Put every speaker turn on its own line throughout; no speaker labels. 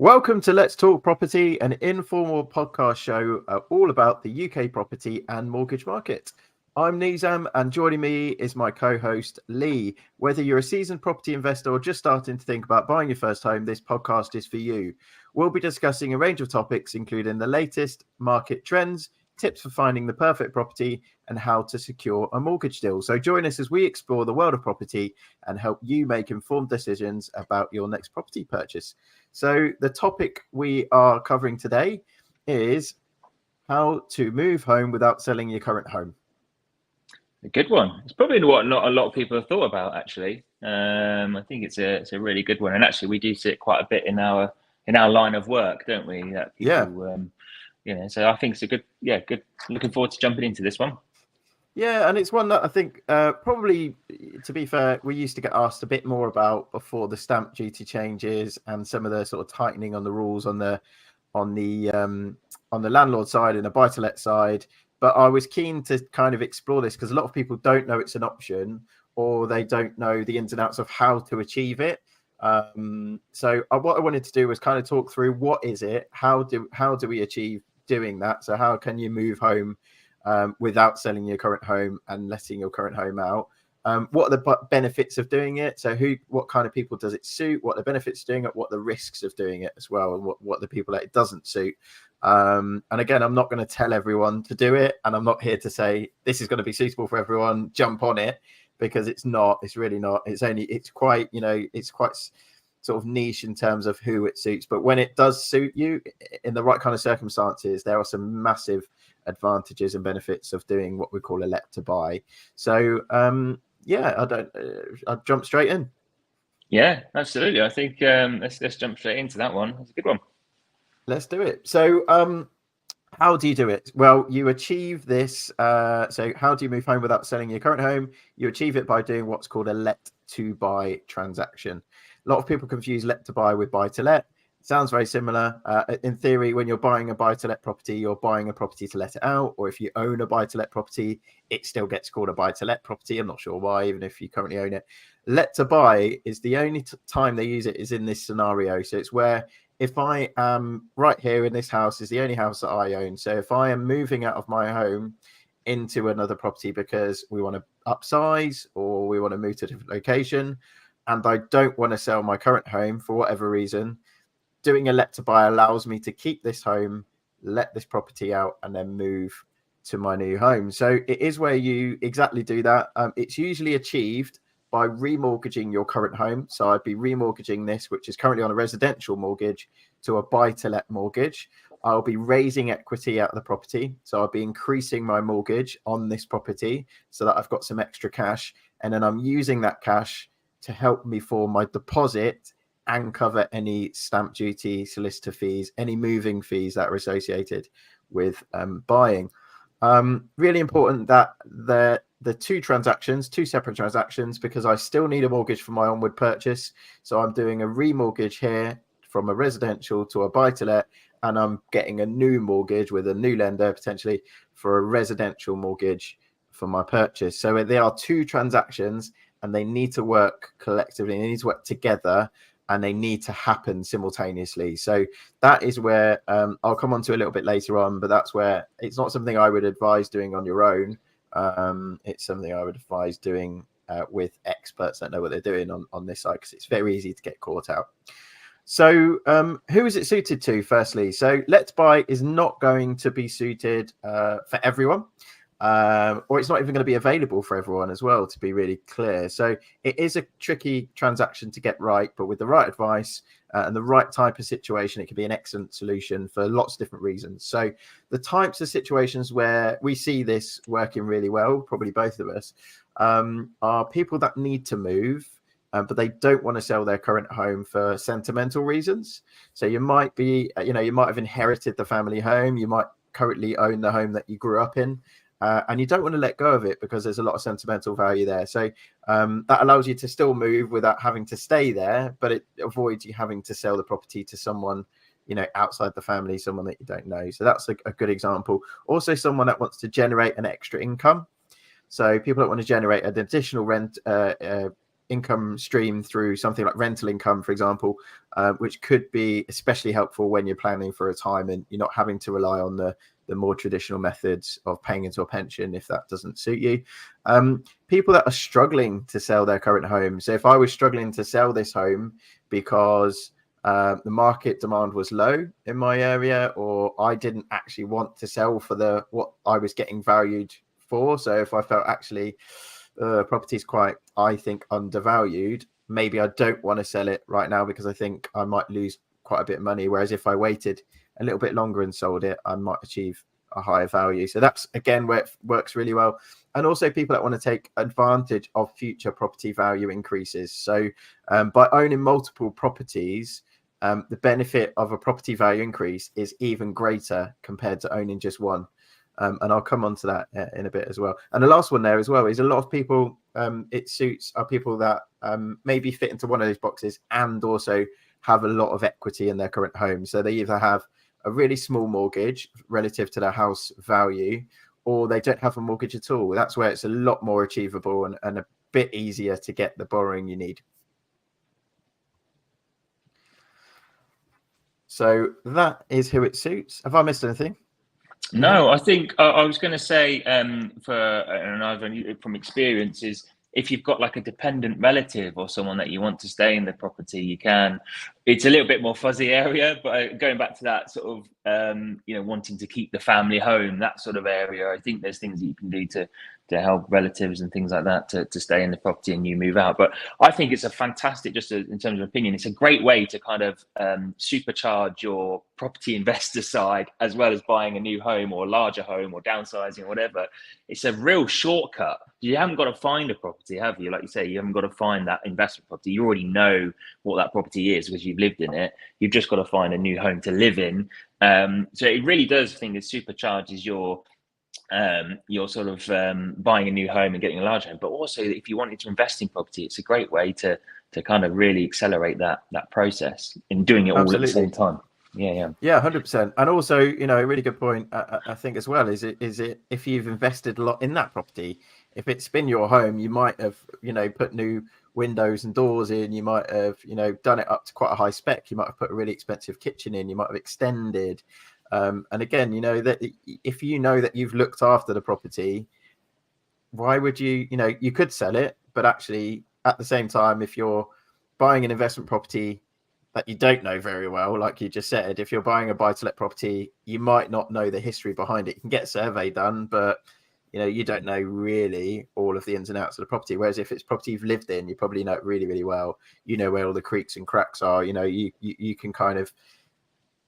Welcome to Let's Talk Property, an informal podcast show all about the UK property and mortgage market. I'm Neezam, and joining me is my co-host Lee. Whether you're a seasoned property investor or just starting to think about buying your first home, this podcast is for you. We'll be discussing a range of topics, including the latest market trends, tips for finding the perfect property, and how to secure a mortgage deal. So join us as we explore the world of property and help you make informed decisions about your next property purchase. So the topic we are covering today is how to move home without selling your current home.
A good one. It's probably what not a lot of people have thought about, actually. I think it's a really good one, and actually we do see it quite a bit in our line of work, don't we? That people, so I think it's a good. Looking forward to jumping into this one.
Yeah, and it's one that I think probably, to be fair, we used to get asked a bit more about before the stamp duty changes and some of the sort of tightening on the rules on the landlord side and the buy-to-let side. But I was keen to kind of explore this because a lot of people don't know it's an option, or they don't know the ins and outs of how to achieve it. So what I wanted to do was kind of talk through what is it, how do we achieve doing that? So how can you move home without selling your current home and letting your current home out? What are the benefits of doing it? So what kind of people does it suit? What are the benefits of doing it? What are the risks of doing it as well? And what the people that it doesn't suit? And again, I'm not going to tell everyone to do it, and I'm not here to say this is going to be suitable for everyone. Jump on it, because it's not. It's really not. It's quite sort of niche in terms of who it suits. But when it does suit you in the right kind of circumstances, there are some massive advantages and benefits of doing what we call a let to buy. So I'll jump straight in.
Yeah, absolutely. I think let's jump straight into that one. That's a good one.
Let's do it. So how do you do it? Well, you achieve this. So how do you move home without selling your current home? You achieve it by doing what's called a let to buy transaction. A lot of people confuse let to buy with buy to let. Sounds very similar. In theory, when you're buying a buy-to-let property, you're buying a property to let it out. Or if you own a buy-to-let property, it still gets called a buy-to-let property. I'm not sure why, even if you currently own it. Let to buy is the only time they use it is in this scenario. So it's where if I am right here in this house is the only house that I own. So if I am moving out of my home into another property because we want to upsize or we want to move to a different location, and I don't want to sell my current home for whatever reason, doing a let to buy allows me to keep this home, let this property out, and then move to my new home. So it is where you exactly do that. It's usually achieved by remortgaging your current home. So I'd be remortgaging this, which is currently on a residential mortgage, to a buy-to-let mortgage. I'll be raising equity out of the property. So I'll be increasing my mortgage on this property so that I've got some extra cash. And then I'm using that cash to help me for my deposit and cover any stamp duty, solicitor fees, any moving fees that are associated with buying. Really important that the two separate transactions, because I still need a mortgage for my onward purchase. So I'm doing a remortgage here from a residential to a buy-to-let, and I'm getting a new mortgage with a new lender potentially for a residential mortgage for my purchase. So they are two transactions, and they need to work collectively. They need to work together, and they need to happen simultaneously. So that is where I'll come on to a little bit later on, but that's where it's not something I would advise doing on your own. It's something I would advise doing with experts that know what they're doing on this side, because it's very easy to get caught out. So who is it suited to, firstly? So Let's Buy is not going to be suited for everyone. Or it's not even going to be available for everyone as well, to be really clear. So it is a tricky transaction to get right, but with the right advice and the right type of situation, it can be an excellent solution for lots of different reasons. So the types of situations where we see this working really well, probably both of us, are people that need to move, but they don't want to sell their current home for sentimental reasons. So you might have inherited the family home. You might currently own the home that you grew up in. And you don't want to let go of it because there's a lot of sentimental value there. So that allows you to still move without having to stay there, but it avoids you having to sell the property to someone, outside the family, someone that you don't know. So that's a good example. Also, someone that wants to generate an extra income. So people that want to generate an additional rent income stream through something like rental income, for example, which could be especially helpful when you're planning for retirement. You're not having to rely on the more traditional methods of paying into a pension if that doesn't suit you. People that are struggling to sell their current home. So if I was struggling to sell this home because the market demand was low in my area, or I didn't actually want to sell for what I was getting valued for. So if I felt actually property is quite, I think, undervalued, maybe I don't want to sell it right now because I think I might lose quite a bit of money. Whereas if I waited a little bit longer and sold it, I might achieve a higher value. So that's, again, where it works really well. And also people that want to take advantage of future property value increases. So by owning multiple properties, the benefit of a property value increase is even greater compared to owning just one. And I'll come on to that in a bit as well. And the last one there as well is a lot of people, it suits are people that maybe fit into one of those boxes and also have a lot of equity in their current home. So they either have a really small mortgage relative to their house value, or they don't have a mortgage at all. That's where it's a lot more achievable and a bit easier to get the borrowing you need. So that is who it suits. Have I missed anything?
No, I think I was going to say from experience is if you've got like a dependent relative or someone that you want to stay in the property, you can. It's a little bit more fuzzy area, but going back to that sort of wanting to keep the family home, that sort of area, I think there's things that you can do to help relatives and things like that to stay in the property and you move out. But I think it's a fantastic, just in terms of opinion, it's a great way to kind of supercharge your property investor side, as well as buying a new home or a larger home or downsizing or whatever. It's a real shortcut. You haven't got to find a property, have you? Like you say, you haven't got to find that investment property. You already know what that property is because you've lived in it. You've just got to find a new home to live in. So it really does, I think, it supercharges your sort of buying a new home and getting a large home. But also, if you wanted to invest in property, it's a great way to kind of really accelerate that process and doing it all Absolutely. At the same time. Yeah,
100%. And also, a really good point, I think, as well, is it if you've invested a lot in that property, if it's been your home, you might have, put new windows and doors in, you might have, done it up to quite a high spec, you might have put a really expensive kitchen in, you might have extended. And again, that if you know that you've looked after the property, why would you, you could sell it, but actually at the same time, if you're buying an investment property that you don't know very well, like you just said, if you're buying a buy-to-let property, you might not know the history behind it. You can get a survey done, but you don't know really all of the ins and outs of the property. Whereas if it's property you've lived in, you probably know it really, really well. You know where all the creaks and cracks are. You can kind of,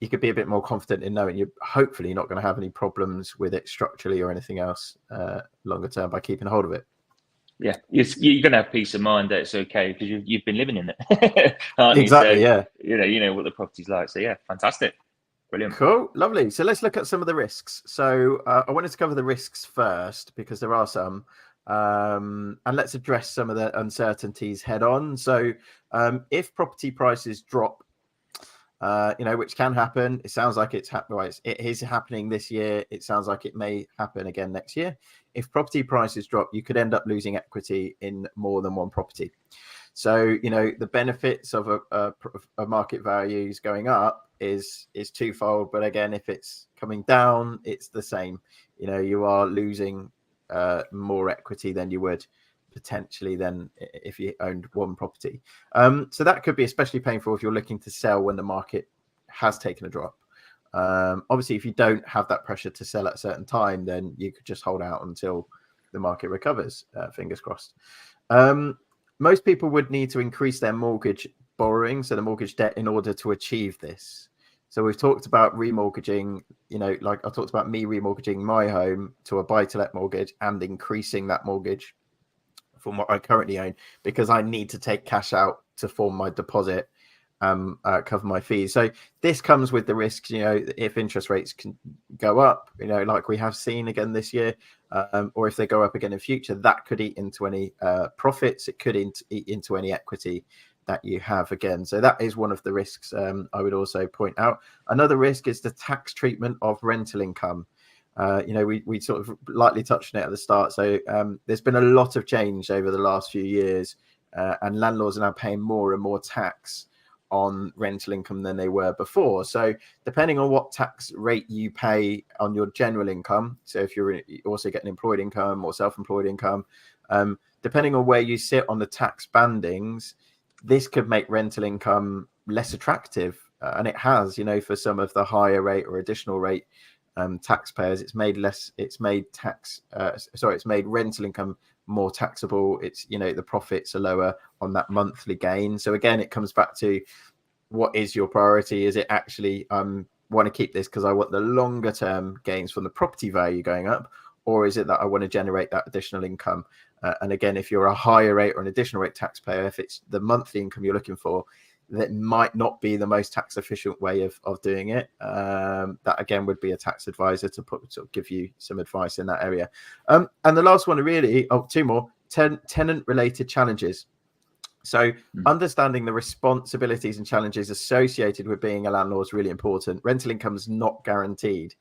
you could be a bit more confident in knowing you're hopefully not going to have any problems with it structurally or anything else longer term by keeping hold of it.
Yeah, you're going to have peace of mind that it's okay because you've been living in it, aren't
exactly,
you? So,
yeah.
You know what the property's like. So yeah, fantastic. Brilliant.
Cool, lovely. So let's look at some of the risks. So I wanted to cover the risks first because there are some, and let's address some of the uncertainties head on. So if property prices drop, which can happen. It sounds like it's it is happening this year. It sounds like it may happen again next year. If property prices drop, you could end up losing equity in more than one property. So, the benefits of a market values going up is twofold. But again, if it's coming down, it's the same. You are losing more equity than you would potentially than if you owned one property. So that could be especially painful if you're looking to sell when the market has taken a drop. Obviously, if you don't have that pressure to sell at a certain time, then you could just hold out until the market recovers, fingers crossed. Most people would need to increase their mortgage borrowing, so the mortgage debt, in order to achieve this. So we've talked about remortgaging, like I talked about me remortgaging my home to a buy-to-let mortgage and increasing that mortgage from what I currently own because I need to take cash out to form my deposit, cover my fees. So this comes with the risks, if interest rates can go up, like we have seen again this year, or if they go up again in future, that could eat into any profits. It could eat into any equity that you have again. So that is one of the risks I would also point out. Another risk is the tax treatment of rental income. We sort of lightly touched on it at the start. So there's been a lot of change over the last few years and landlords are now paying more and more tax on rental income than they were before. So depending on what tax rate you pay on your general income, so if you're also getting employed income or self-employed income, depending on where you sit on the tax bandings, this could make rental income less attractive. And it has, for some of the higher rate or additional rate taxpayers, it's made rental income more taxable. It's, the profits are lower on that monthly gain. So again, it comes back to, what is your priority? Is it actually want to keep this because I want the longer term gains from the property value going up, or is it that I want to generate that additional income? And again, if you're a higher rate or an additional rate taxpayer, if it's the monthly income you're looking for, that might not be the most tax efficient way of doing it. That again would be a tax advisor to give you some advice in that area. And the last one, really, two more, tenant related challenges. So understanding the responsibilities and challenges associated with being a landlord is really important. Rental income is not guaranteed,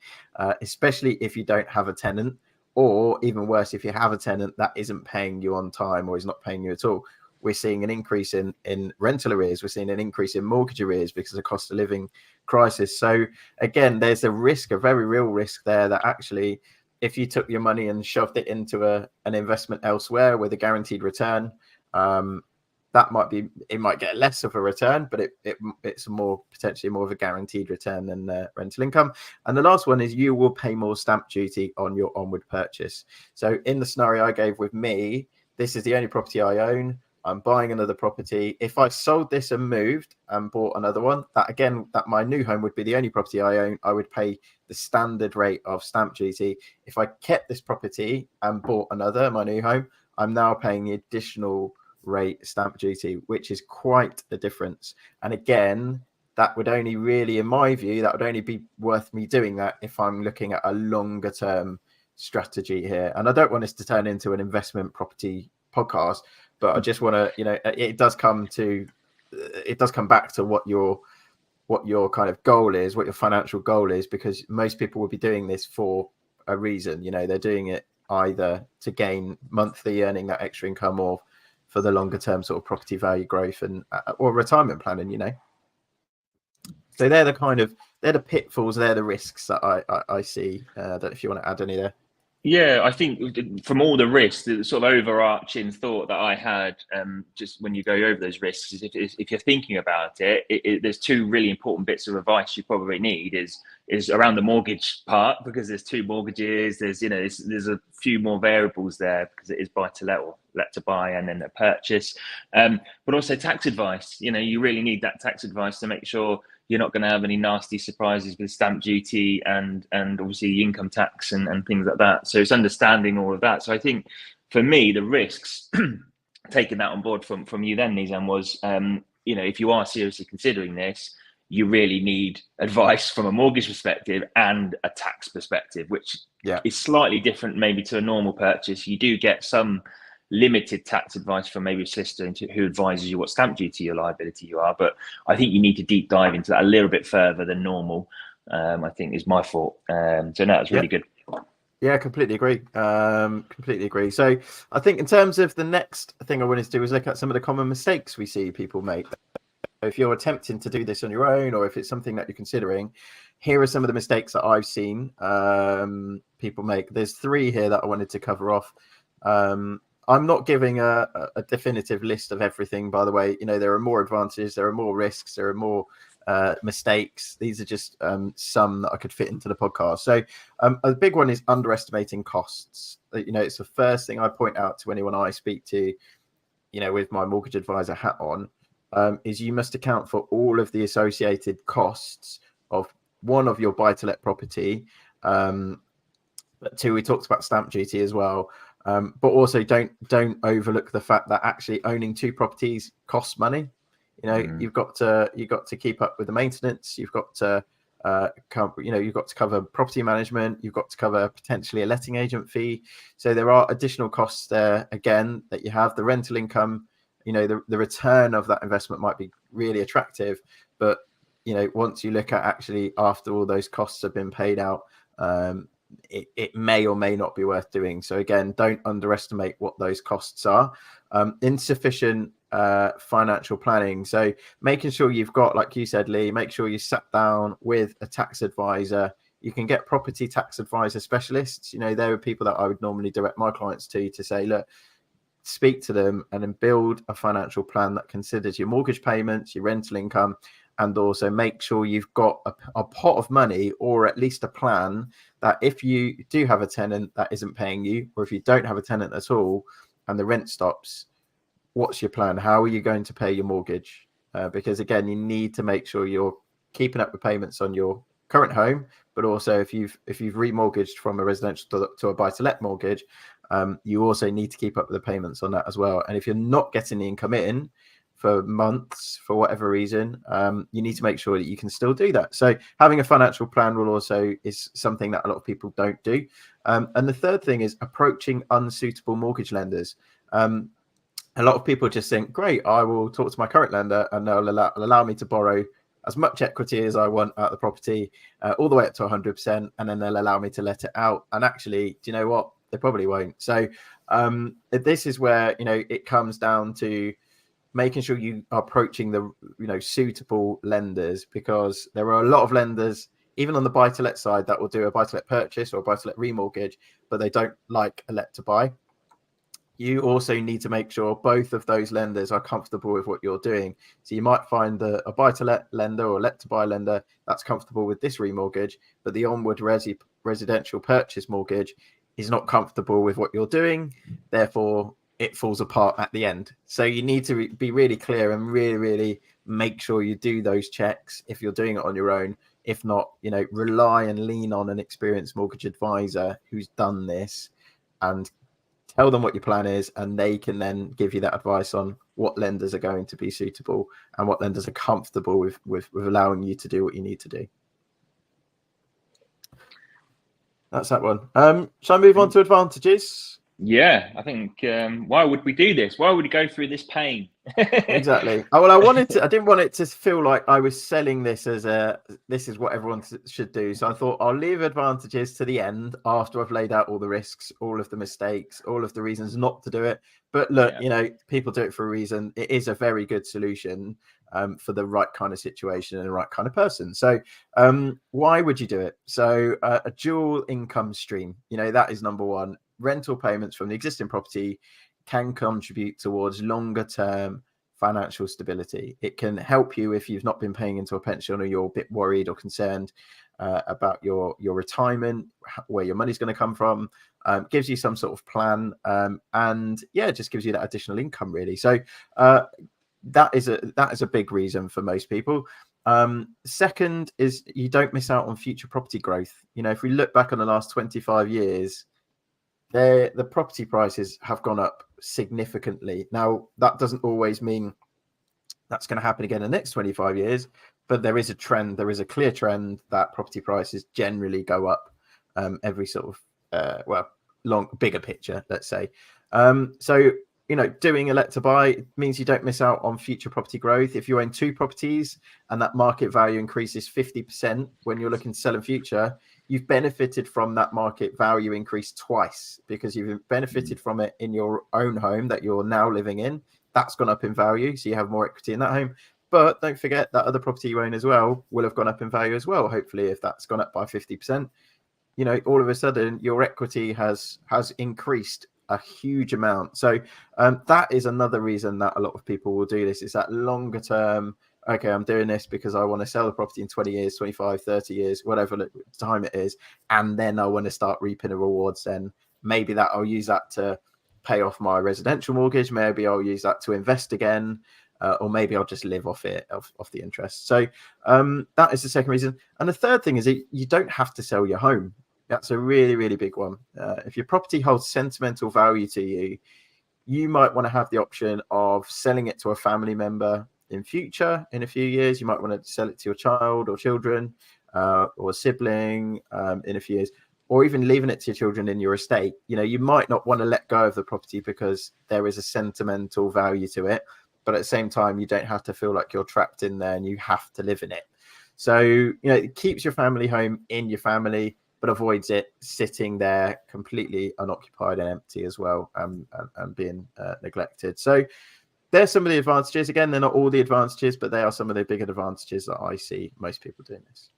especially if you don't have a tenant, or even worse, if you have a tenant that isn't paying you on time or is not paying you at all. We're seeing an increase in rental arrears. We're seeing an increase in mortgage arrears because of the cost of living crisis. So again, there's a very real risk there that actually, if you took your money and shoved it into an investment elsewhere with a guaranteed return, it might get less of a return, but it's potentially more of a guaranteed return than rental income. And the last one is you will pay more stamp duty on your onward purchase. So in the scenario I gave with me, this is the only property I own. I'm buying another property. If I sold this and moved and bought another one, that my new home would be the only property I own, I would pay the standard rate of stamp duty. If I kept this property and bought another, my new home, I'm now paying the additional rate stamp duty, which is quite a difference. And again, that would only really, in my view, that would only be worth me doing that if I'm looking at a longer term strategy here. And I don't want this to turn into an investment property podcast, but I just want to, it does come back to what your kind of goal is, what your financial goal is, because most people will be doing this for a reason. They're doing it either to gain monthly earning that extra income, or for the longer term sort of property value growth and or retirement planning. So they're the pitfalls, they're the risks that I see. I don't know if you want to add any there.
Yeah, I think from all the risks, the sort of overarching thought that I had, just when you go over those risks, is if you're thinking about it, there's two really important bits of advice you probably need is around the mortgage part, because there's two mortgages, there's a few more variables there because it is buy to let or let to buy and then a purchase, but also tax advice. You really need that tax advice to make sure you're not going to have any nasty surprises with stamp duty and obviously income tax and things like that. So it's understanding all of that. So I think for me, the risks, taking that on board from you then, Neezam, was, if you are seriously considering this, you really need advice from a mortgage perspective and a tax perspective, which is slightly different maybe to a normal purchase. You do get some limited tax advice from maybe a solicitor who advises you what stamp duty or liability you are, but I think you need to deep dive into that a little bit further than normal, I think is my thought. So no, it's really good.
Yeah, completely agree. So I think in terms of the next thing I wanted to do was look at some of the common mistakes we see people make. If you're attempting to do this on your own, or if it's something that you're considering, here are some of the mistakes that I've seen people make. There's three here that I wanted to cover off. I'm not giving a definitive list of everything, by the way. There are more advantages, there are more risks, there are more mistakes. These are just some that I could fit into the podcast. So a big one is underestimating costs. It's the first thing I point out to anyone I speak to, with my mortgage advisor hat on, is you must account for all of the associated costs of your buy-to-let property. But two, we talked about stamp duty as well. But also don't overlook the fact that actually owning two properties costs money. You've got to keep up with the maintenance. You've got to you've got to cover property management. You've got to cover potentially a letting agent fee. So there are additional costs there again that you have. The rental income, the return of that investment might be really attractive, but once you look at actually after all those costs have been paid out, it may or may not be worth doing. So again, don't underestimate what those costs are. Insufficient financial planning. So making sure you've got, like you said, Lee, make sure you sat down with a tax advisor. You can get property tax advisor specialists. You know, there are people that I would normally direct my clients to say, look, speak to them and then build a financial plan that considers your mortgage payments, your rental income, and also make sure you've got a pot of money, or at least a plan that if you do have a tenant that isn't paying you, or if you don't have a tenant at all and the rent stops, what's your plan? How are you going to pay your mortgage? Because again, you need to make sure you're keeping up with payments on your current home, but also if you've remortgaged from a residential to a buy-to-let mortgage, you also need to keep up with the payments on that as well. And if you're not getting the income in for months for whatever reason, you need to make sure that you can still do that. So having a financial plan is something that a lot of people don't do. And the third thing is approaching unsuitable mortgage lenders. A lot of people just think, great, I will talk to my current lender and they'll allow me to borrow as much equity as I want out of the property, all the way up to 100%, and then they'll allow me to let it out. And actually, do you know what? They probably won't. So this is where, you know, it comes down to making sure you are approaching the, you know, suitable lenders, because there are a lot of lenders, even on the buy-to-let side, that will do a buy-to-let purchase or a buy-to-let remortgage, but they don't like a let to buy. You also need to make sure both of those lenders are comfortable with what you're doing. So you might find a buy-to-let lender or let-to-buy lender that's comfortable with this remortgage, but the onward residential purchase mortgage is not comfortable with what you're doing. Therefore, it falls apart at the end. So you need to be really clear and really, really make sure you do those checks if you're doing it on your own. If not, you know, rely and lean on an experienced mortgage advisor who's done this, and tell them what your plan is, and they can then give you that advice on what lenders are going to be suitable and what lenders are comfortable with allowing you to do what you need to do. That's that one. Shall I move on to advantages?
Yeah, I think why would we do this? Why would we go through this pain?
Exactly. Well, I didn't want it to feel like I was selling this as this is what everyone should do. So I thought I'll leave advantages to the end after I've laid out all the risks, all of the mistakes, all of the reasons not to do it. But look, you know, people do it for a reason. It is a very good solution for the right kind of situation and the right kind of person. So why would you do it? So a dual income stream, you know, that is number one. Rental payments from the existing property can contribute towards longer term financial stability. It can help you if you've not been paying into a pension, or you're a bit worried or concerned about your retirement, where your money's going to come from. Gives you some sort of plan, and yeah, it just gives you that additional income, really. So that is a big reason for most people. Second is you don't miss out on future property growth. You know, if we look back on the last 25 years, the property prices have gone up significantly. Now, that doesn't always mean that's going to happen again in the next 25 years, but there is a trend. There is a clear trend that property prices generally go up every sort of, bigger picture, let's say. So, you know, doing a let to buy means you don't miss out on future property growth. If you own two properties and that market value increases 50% when you're looking to sell in future, you've benefited from that market value increase twice, because you've benefited from it in your own home that you're now living in. That's gone up in value, so you have more equity in that home. But don't forget that other property you own as well will have gone up in value as well. Hopefully, if that's gone up by 50%, you know, all of a sudden your equity has increased a huge amount. So that is another reason that a lot of people will do this, is that longer term. Okay, I'm doing this because I want to sell the property in 20 years, 25, 30 years, whatever time it is. And then I want to start reaping the rewards. Then maybe that I'll use that to pay off my residential mortgage. Maybe I'll use that to invest again. Or maybe I'll just live off it, off the interest. So that is the second reason. And the third thing is that you don't have to sell your home. That's a really, really big one. If your property holds sentimental value to you, you might want to have the option of selling it to a family member in future. In a few years, you might want to sell it to your child or children or a sibling in a few years, or even leaving it to your children in your estate. You know, you might not want to let go of the property because there is a sentimental value to it, but at the same time, you don't have to feel like you're trapped in there and you have to live in it. So, you know, it keeps your family home in your family, but avoids it sitting there completely unoccupied and empty as well, and being neglected. So there's some of the advantages. Again, they're not all the advantages, but they are some of the bigger advantages that I see most people doing this.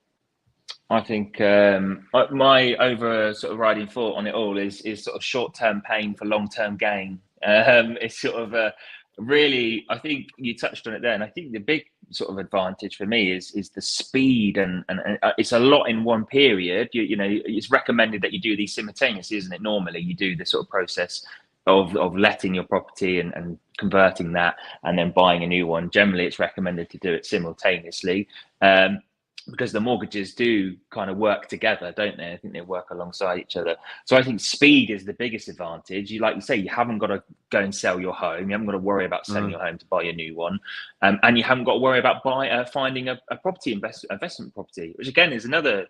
I think my over sort of riding thought on it all is sort of short-term pain for long-term gain. It's sort of really, I think you touched on it there, and I think the big sort of advantage for me is the speed, and it's a lot in one period. You know, it's recommended that you do these simultaneously, isn't it? Normally, you do the sort of process of letting your property and converting that, and then buying a new one. Generally, it's recommended to do it simultaneously. Because the mortgages do kind of work together, don't they? I think they work alongside each other. So I think speed is the biggest advantage. You, like you say, you haven't got to go and sell your home. You haven't got to worry about selling your home to buy a new one, and you haven't got to worry about finding a property investment property, which again is another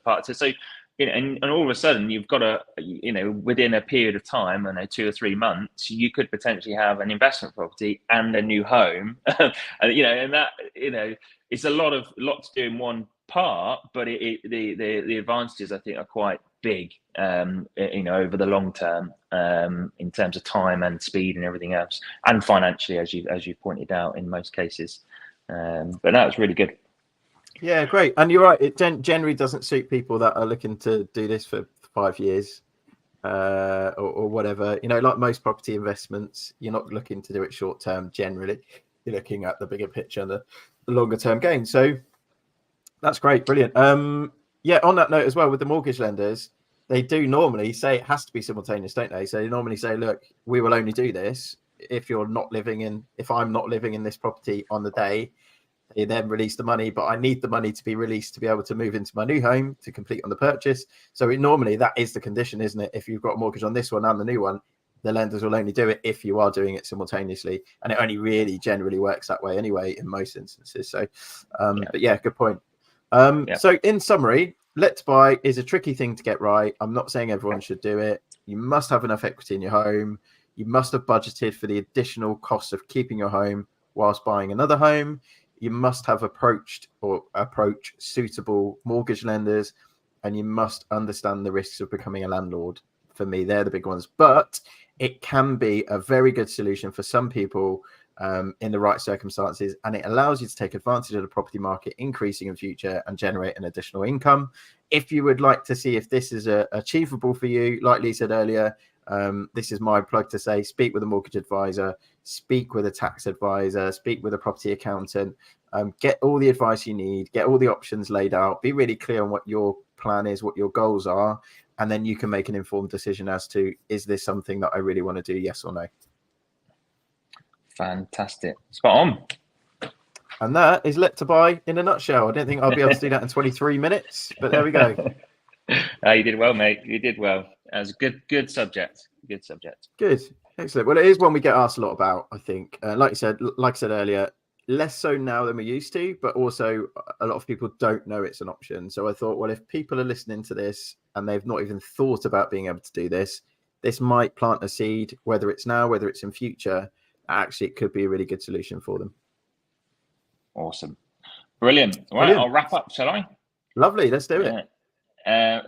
part. So you know, and all of a sudden you've got a, you know, within a period of time, I know 2 or 3 months, you could potentially have an investment property and a new home, and you know, and that, you know, it's a lot to do in one part, but the advantages I think are quite big, you know, over the long term, in terms of time and speed and everything else, and financially, as you pointed out in most cases. But that was really good.
Yeah, great. And you're right, it generally doesn't suit people that are looking to do this for 5 years, or whatever. You know, like most property investments, you're not looking to do it short term. Generally, you're looking at the bigger picture and the longer term gain. So that's great, brilliant. Yeah, on that note as well, with the mortgage lenders, they do normally say it has to be simultaneous, don't they? So they normally say, look, we will only do this if I'm not living in this property on the day. They then release the money, but I need the money to be released to be able to move into my new home to complete on the purchase. So normally that is the condition, isn't it? If you've got a mortgage on this one and the new one, the lenders will only do it if you are doing it simultaneously, and it only really generally works that way anyway in most instances. So but yeah, good point. So in summary, Let to Buy is a tricky thing to get right. I'm not saying everyone should do it. You must have enough equity in your home. You must have budgeted for the additional costs of keeping your home whilst buying another home. You must have approach suitable mortgage lenders, and you must understand the risks of becoming a landlord. For me, they're the big ones, but it can be a very good solution for some people in the right circumstances, and it allows you to take advantage of the property market increasing in future and generate an additional income. If you would like to see if this is achievable for you, like Lee said earlier, this is my plug to say, speak with a mortgage advisor, speak with a tax advisor, speak with a property accountant, get all the advice you need, get all the options laid out, be really clear on what your plan is, what your goals are, and then you can make an informed decision as to, is this something that I really want to do, yes or no?
Fantastic. Spot on.
And that is Let to Buy in a nutshell. I don't think I'll be able to do that in 23 minutes, but there we go.
You did well, mate. You did well. That was a good subject. Good subject.
Good. Excellent. Well, it is one we get asked a lot about, I think. Like I said earlier, less so now than we used to, but also a lot of people don't know it's an option. So I thought, well, if people are listening to this and they've not even thought about being able to do this, this might plant a seed, whether it's now, whether it's in future. Actually, it could be a really good solution for them.
Awesome. Brilliant. All right, I'll wrap up, shall I?
Lovely. Let's do it.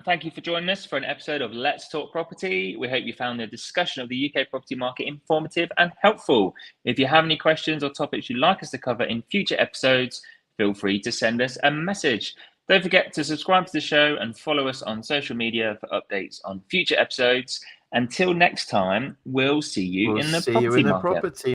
Thank you for joining us for an episode of Let's Talk Property. We hope you found the discussion of the UK property market informative and helpful. If you have any questions or topics you'd like us to cover in future episodes, feel free to send us a message. Don't forget to subscribe to the show and follow us on social media for updates on future episodes. Until next time, we'll see you in the property market.